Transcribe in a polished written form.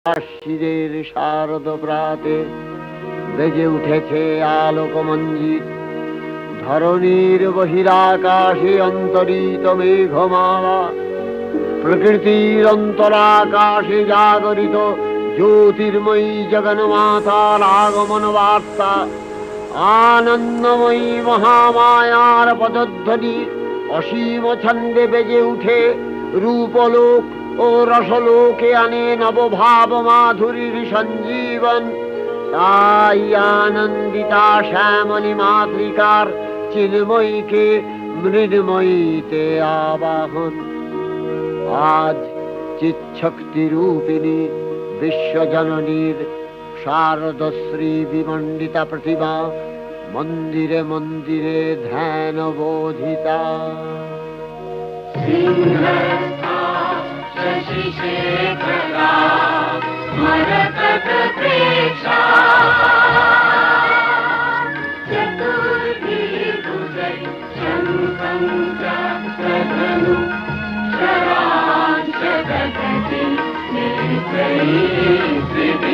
শিরের শারদ প্রাতে বেজে উঠেছে আলোকমঞ্জিত, ধরণীর বহিরাকাশে অন্তরিত মেঘমালা, প্রকৃতির অন্তরাকাশে জাগরিত জ্যোতির্ময়ী জগন্মাতার আগমন বার্তা, আনন্দময়ী মহামায়ার পদধ্বনি অসীম ছন্দে বেজে উঠে রূপলোক ও রসলোকে আনে নবভাব মাধুরীর সঞ্জীবন। তাই আনন্দিতা শ্যামলী মাতৃকার চিন্ময়ীকে মৃন্ময়ীতে আবাহন। আজ চিৎশক্তি রূপিণী বিশ্বজননীর শারদশ্রী বিমণ্ডিতা প্রতিমা মন্দিরে মন্দিরে ধ্যান বোধিতা। Shri